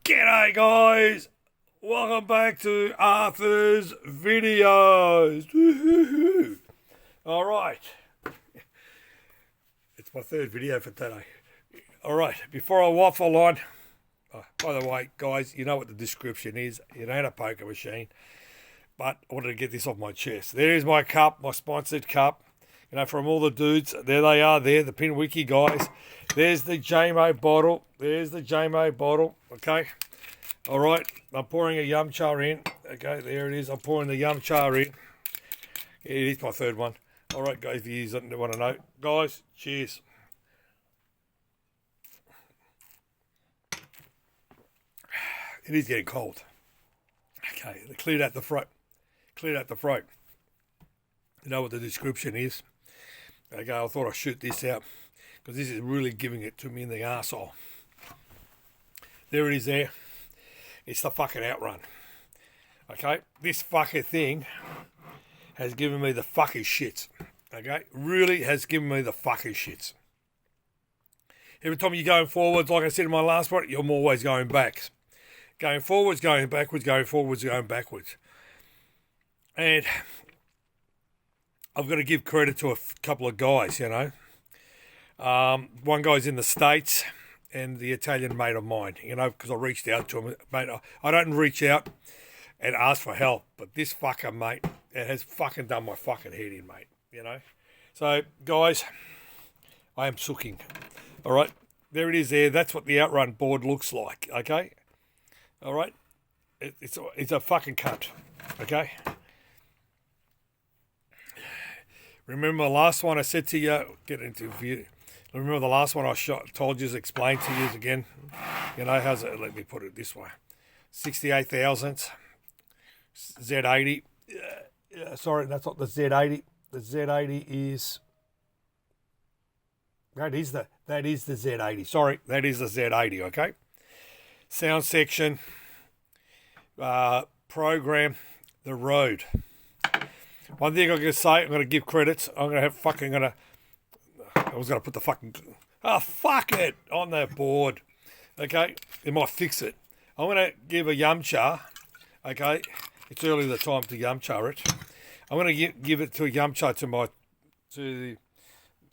G'day guys, welcome back to Arthur's videos. Woo-hoo-hoo. Alright, it's my third video for today. Alright, before I waffle on, by the way guys, you know what the description is, it ain't a poker machine, but I wanted to get this off my chest. There's my cup, my sponsored cup, you know, from all the dudes. There they are there, the Pinwiki guys. There's the JMO bottle. There's the JMO bottle. Okay. All right. I'm pouring a yum cha in. Okay. There it is. I'm pouring the yum cha in. It is my third one. All right, guys. If you want to know, guys, cheers. It is getting cold. Okay. Cleared out the throat. Cleared out the throat. You know what the description is. Okay. I thought I'd shoot this out, because this is really giving it to me in the arsehole. There it is there. It's the fucking outrun. Okay? This fucking thing has given me the fucking shits. Okay? Really has given me the fucking shits. Every time you're going forwards, like I said in my last one, you're always going back. Going forwards, going backwards, going forwards, going backwards. And I've got to give credit to a couple of guys, you know. One guy's in the States, and the Italian mate of mine, you know, because I reached out to him. Mate, I don't reach out and ask for help, but this fucker, mate, it has fucking done my fucking head in, mate, you know. So, guys, I am sooking. All right, there it is there. That's what the outrun board looks like, okay? All right? It's a fucking cunt, okay? Remember the last one I said to you, get into view. Remember the last one I told you, explained to you again. You know, how's it? Let me put it this way: 68,000 Z80. Sorry, that's not the Z80. The Z80 is that is the Z80. Sorry, that is the Z80. Okay. Sound section. Program the road. One thing I'm going to say, I'm going to give credits. I was going to put the fucking, fuck it, on that board. Okay, it might fix it. I'm going to give a yum cha. Okay, it's early the time to yum cha it. I'm going to give it to a yum cha to the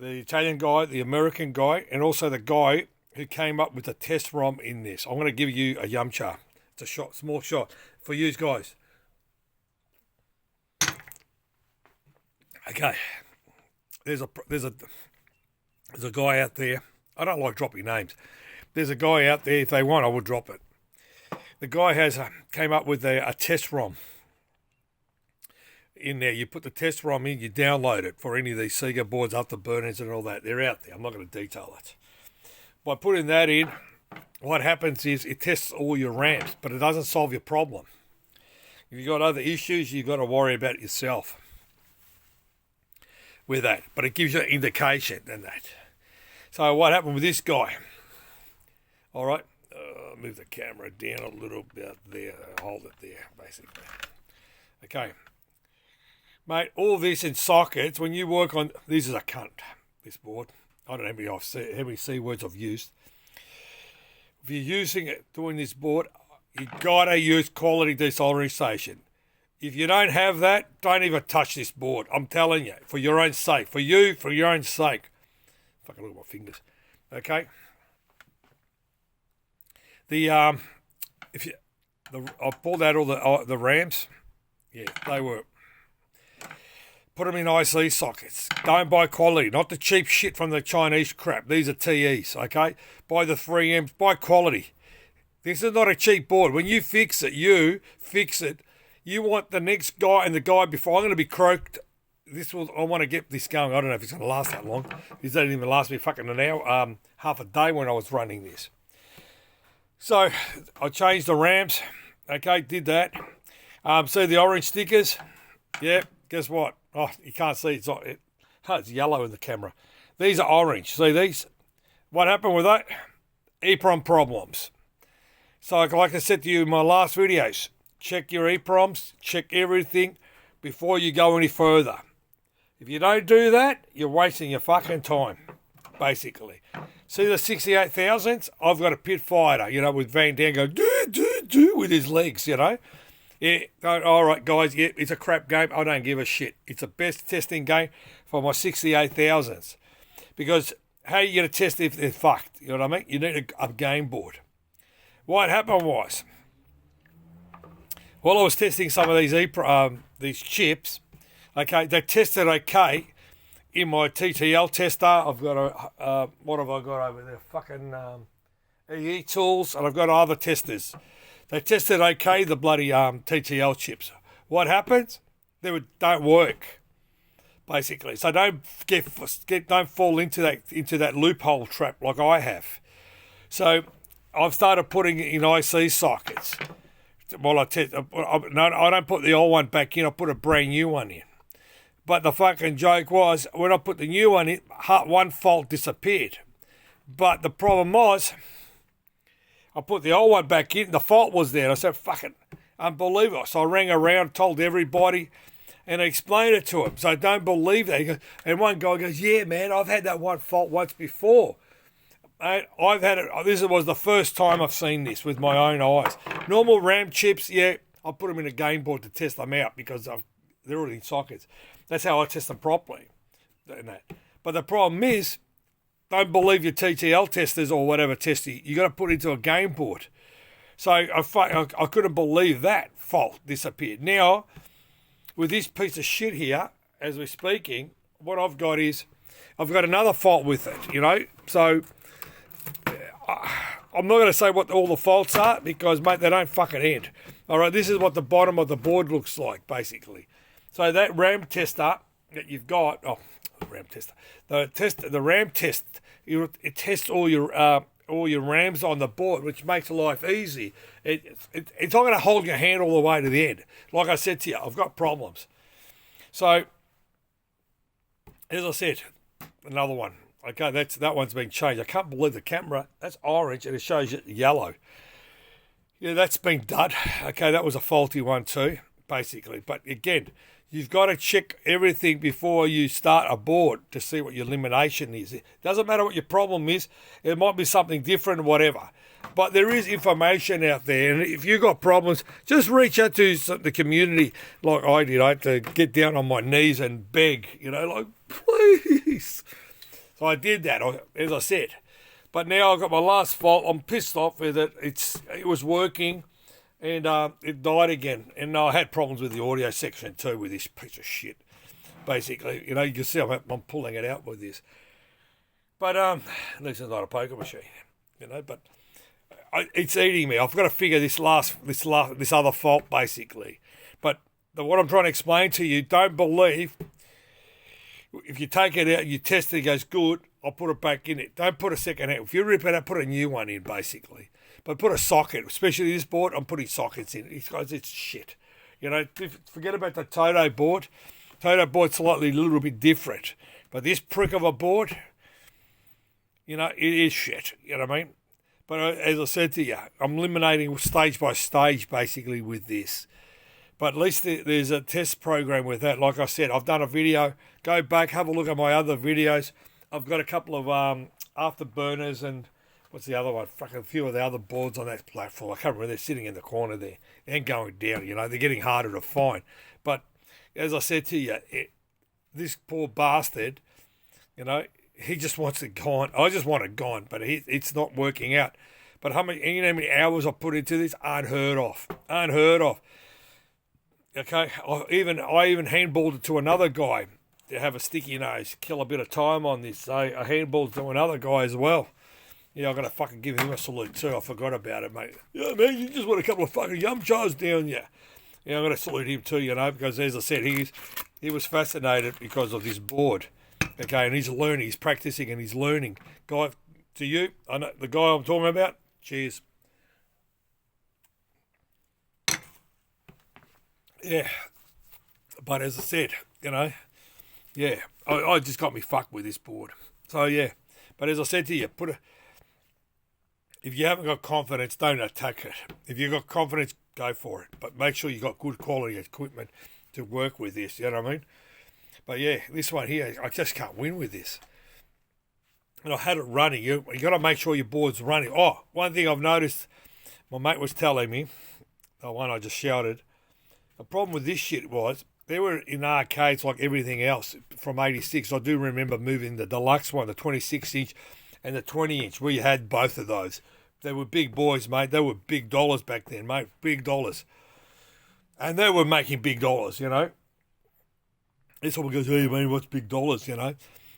Italian guy, the American guy, and also the guy who came up with the test ROM in this. I'm going to give you a yum cha. It's a shot, small shot for you guys. Okay, there's a guy out there. I don't like dropping names. There's a guy out there. If they want, I would drop it. The guy came up with a test ROM in there. You put the test ROM in, you download it for any of these SEGA boards, Afterburners and all that. They're out there. I'm not going to detail it. By putting that in, what happens is it tests all your RAMs, but it doesn't solve your problem. If you've got other issues, you've got to worry about it yourself with that, but it gives you an indication in that. So what happened with this guy? All right, move the camera down a little bit there, hold it there, basically. Okay, mate, all this in sockets, when you work on, this is a cunt, this board. I don't know how many C words I've used. If you're using it, doing this board, you gotta use quality desoldering station. If you don't have that, don't even touch this board. I'm telling you, for your own sake. For you, for your own sake. Fucking look at my fingers. Okay? I pulled out all the RAMs. Yeah, they were. Put them in IC sockets. Don't buy quality. Not the cheap shit from the Chinese crap. These are TEs, okay? Buy the 3Ms. Buy quality. This is not a cheap board. When you fix it, you want the next guy and the guy before. I'm going to be croaked. I want to get this going. I don't know if it's going to last that long. This didn't even last me fucking an hour, half a day when I was running this. So I changed the RAMs. Okay, did that. See the orange stickers? Yeah, guess what? Oh, you can't see. It's yellow in the camera. These are orange. See these? What happened with that? EEPROM problems. So like I said to you in my last videos, check your EEPROMs, check everything before you go any further. If you don't do that, you're wasting your fucking time, basically. See the 68,000s? I've got a pit fighter, you know, with Van Dam going, do, with his legs, you know. Yeah, all right, guys, yeah, it's a crap game. I don't give a shit. It's the best testing game for my 68,000s. Because how are you going to test if they're fucked? You know what I mean? You need a game board. What happened was, while I was testing some of these chips, okay, they tested okay in my TTL tester. I've got what have I got over there? Fucking EE tools, and I've got other testers. They tested okay, the bloody TTL chips. What happens? They don't work, basically. So don't fall into that loophole trap like I have. So I've started putting it in IC sockets. Well, I don't put the old one back in. I put a brand new one in. But the fucking joke was, when I put the new one in, one fault disappeared. But the problem was, I put the old one back in, the fault was there. I said, fucking unbelievable. So I rang around, told everybody, and I explained it to them. So don't believe that. And one guy goes, yeah, man, I've had that one fault once before. I've had it. This was the first time I've seen this with my own eyes. Normal RAM chips, yeah, I put them in a game board to test them out because they're already in sockets. That's how I test them properly. But the problem is, don't believe your TTL testers or whatever tester. You got to put it into a game board. So I couldn't believe that fault disappeared. Now, with this piece of shit here, as we're speaking, what I've got is, I've got another fault with it, you know. So I'm not going to say what all the faults are because, mate, they don't fucking end. All right, this is what the bottom of the board looks like, basically. So that RAM tester that you've got, the RAM test, it tests all your RAMs on the board, which makes life easy. It's not going to hold your hand all the way to the end. Like I said to you, I've got problems. So, as I said, another one. Okay, that one's been changed. I can't believe the camera, that's orange and it shows you yellow. Yeah, that's been done. Okay, that was a faulty one too, basically. But again, you've got to check everything before you start a board to see what your elimination is. It doesn't matter what your problem is. It might be something different or whatever. But there is information out there. And if you've got problems, just reach out to the community like I did. I had to get down on my knees and beg, you know, like, please. So I did that, as I said. But now I've got my last fault. I'm pissed off with it. It was working. And it died again. And I had problems with the audio section too with this piece of shit. Basically, you know, you can see I'm pulling it out with this. But at least it's not a poker machine, you know. But it's eating me. I've got to figure this other fault basically. But what I'm trying to explain to you, don't believe if you take it out, you test it, it goes good. I'll put it back in it. Don't put a second hand. If you rip it out, put a new one in basically. But put a socket, especially this board, I'm putting sockets in because it's shit. You know, forget about the Toto board. Toto board's slightly a little bit different. But this prick of a board, you know, it is shit. You know what I mean? But as I said to you, I'm eliminating stage by stage basically with this. But at least there's a test program with that. Like I said, I've done a video. Go back, have a look at my other videos. I've got a couple of afterburners and what's the other one? Fucking a few of the other boards on that platform. I can't remember. They're sitting in the corner there and going down. You know, they're getting harder to find. But as I said to you, this poor bastard, you know, he just wants it gone. I just want it gone, but it's not working out. But you know how many hours I put into this? Unheard of. Unheard of. Okay, I even handballed it to another guy to have a sticky nose, kill a bit of time on this. So I handballed it to another guy as well. Yeah, I'm going to fucking give him a salute too. I forgot about it, mate. Yeah, man, you just want a couple of fucking yum chars down you. Yeah, I'm going to salute him too, you know, because as I said, he was fascinated because of this board. Okay, and he's learning, he's practicing and he's learning. Guy, to you, I know the guy I'm talking about, cheers. Yeah, but as I said, you know, yeah, I just got me fucked with this board. So, yeah, but as I said to you, if you haven't got confidence, don't attack it. If you've got confidence, go for it. But make sure you've got good quality equipment to work with this, you know what I mean? But, yeah, this one here, I just can't win with this. and I had it running. You got to make sure your board's running. Oh, one thing I've noticed, my mate was telling me, the one I just shouted, the problem with this shit was, they were in arcades like everything else from 86. I do remember moving the deluxe one, the 26-inch and the 20-inch. We had both of those. They were big boys, mate. They were big dollars back then, mate. Big dollars. And they were making big dollars, you know. This one goes, hey, man, what's big dollars, you know?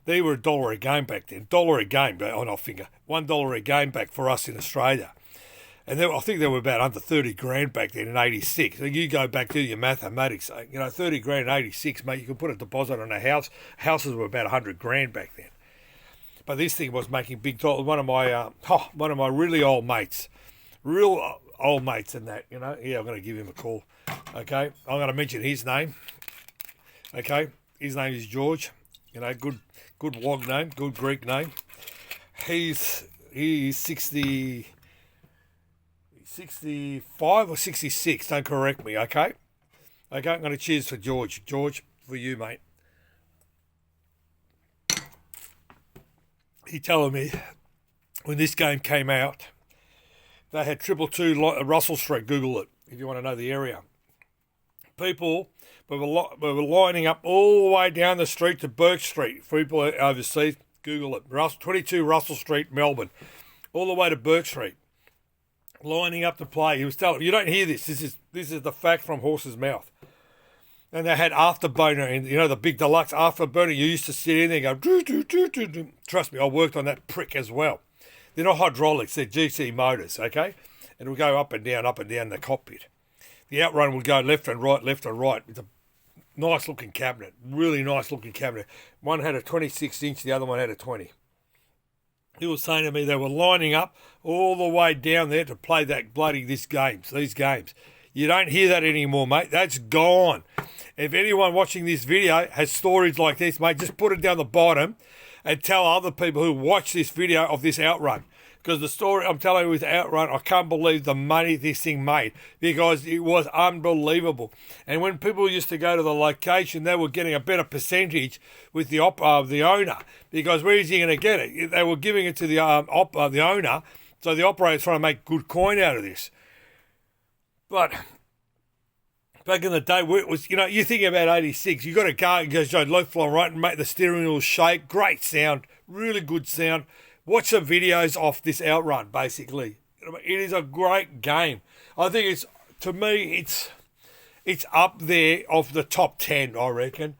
They were $1 a game back then. $1 a game, on our finger. $1 a game back for us in Australia. And I think they were about under 30 grand back then in 86. So you go back to your mathematics, 30 grand in 86, mate, you could put a deposit on a house. Houses were about 100 grand back then. But this thing was making big dollars. One of my really old mates, real old mates and that, I'm going to give him a call. Okay, I'm going to mention his name. Okay, his name is George. Good wog name, good Greek name. He's 65 or 66. Don't correct me. Okay, I'm going to cheers for George. George, for you, mate. He telling me when this game came out, they had 222 Russell Street. Google it if you want to know the area. People we were lining up all the way down the street to Burke Street. For people overseas, Google it. 22 Russell Street, Melbourne, all the way to Burke Street, lining up to play. He was telling you don't hear this. This is the fact from horse's mouth. And they had afterburner, and the big deluxe afterburner. You used to sit in there and go, doo. Trust me, I worked on that prick as well. They're not hydraulics, they're GC motors, okay? And it will go up and down the cockpit. The outrun would go left and right. It's a nice looking cabinet, really nice looking cabinet. One had a 26-inch, the other one had a 20. He was saying to me they were lining up all the way down there to play these games. You don't hear that anymore, mate. That's gone. If anyone watching this video has stories like this, mate, just put it down the bottom and tell other people who watch this video of this outrun. Because the story I'm telling you with outrun, I can't believe the money this thing made because it was unbelievable. And when people used to go to the location, they were getting a better percentage with the owner because where is he going to get it? They were giving it to the owner, so the operator's trying to make good coin out of this. But back in the day, where it was, you think about 86, you got to go and go low fly right and make the steering wheel shake. Great sound, really good sound. Watch some videos off this outrun, basically. It is a great game. I think it's up there of the top 10, I reckon.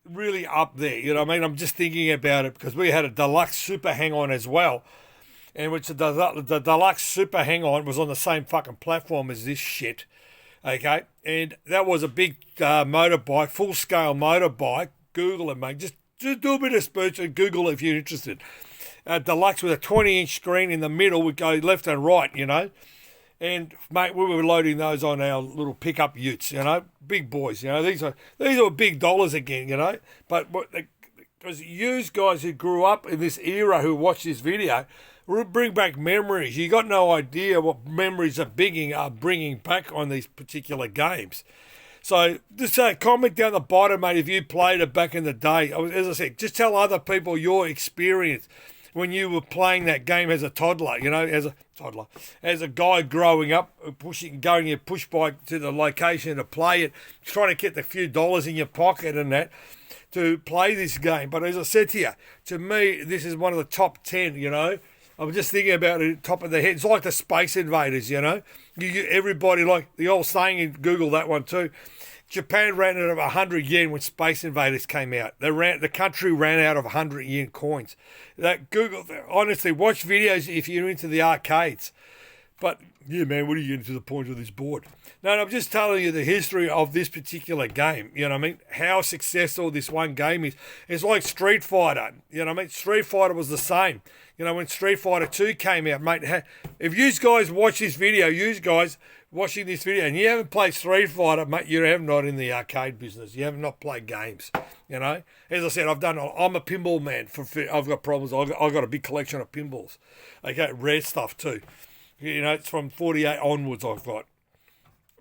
Really up there. You know what I mean? I'm just thinking about it because we had a deluxe super hang-on as well. And which the deluxe super hang-on was on the same fucking platform as this shit. Okay? And that was a big motorbike, full-scale motorbike. Google it, mate. Just do a bit of search and Google it if you're interested. Deluxe with a 20-inch screen in the middle would go left and right, And, mate, we were loading those on our little pickup utes, big boys, These are big dollars again, But because you guys who grew up in this era who watch this video will bring back memories. You got no idea what memories are bringing back on these particular games. So just comment down the bottom, mate, if you played it back in the day. As I said, just tell other people your experience when you were playing that game as a toddler, as a guy growing up, going your push bike to the location to play it, trying to get the few dollars in your pocket and that to play this game. But as I said to me, this is one of the top 10, I'm just thinking about it top of the head. It's like the Space Invaders, everybody, like the old saying in Google, that one too. Japan ran out of 100 yen when Space Invaders came out. The country ran out of 100 yen coins. Honestly, watch videos if you're into the arcades. But, yeah, man, what are you getting to the point of this board? No, I'm just telling you the history of this particular game. You know what I mean? How successful this one game is. It's like Street Fighter. You know what I mean? Street Fighter was the same. When Street Fighter 2 came out, mate, if you guys watch this video, watching this video, and you haven't played Street Fighter, mate, you have not in the arcade business. You have not played games, As I said, I'm a pinball man. I've got problems. I've got a big collection of pinballs. Okay, rare stuff too. It's from 48 onwards I've got.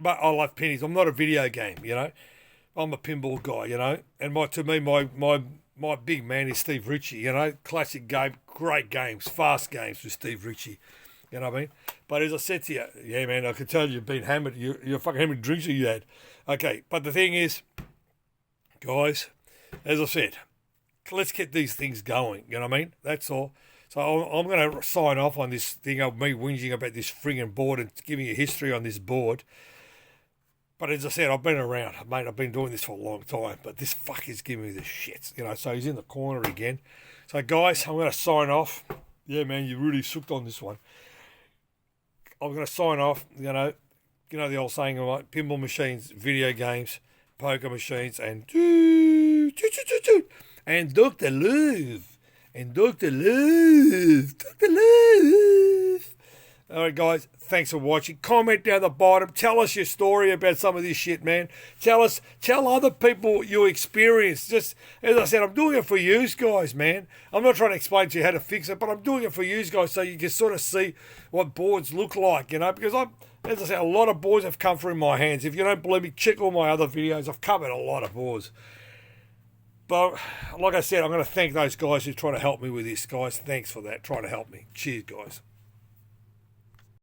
But I love pennies. I'm not a video game, I'm a pinball guy, And to me, my my big man is Steve Ritchie. You know, classic game, great games, fast games with Steve Ritchie. You know what I mean? But as I said to you, yeah, man, I can tell you've been hammered. You're fucking hammered drinks you had. Okay, but the thing is, guys, as I said, let's get these things going. You know what I mean? That's all. So I'm going to sign off on this thing of me whinging about this frigging board and giving you history on this board. But as I said, I've been around, mate. I've been doing this for a long time. But this fuck is giving me the shits, you know. So he's in the corner again. So guys, I'm going to sign off. Yeah, man, you really sucked on this one. I'm going to sign off. You know the old saying, right? Pinball machines, video games, poker machines, and Dr. Love. And Dr. Love. Dr. Love. All right, guys, thanks for watching. Comment down the bottom. Tell us your story about some of this shit, man. Tell other people your experience. Just, as I said, I'm doing it for you guys, man. I'm not trying to explain to you how to fix it, but I'm doing it for you guys so you can sort of see what boards look like, you know, because as I said, a lot of boards have come through my hands. If you don't believe me, check all my other videos. I've covered a lot of boards. But like I said, I'm going to thank those guys who try to help me with this, guys. Thanks for that. Try to help me. Cheers, guys.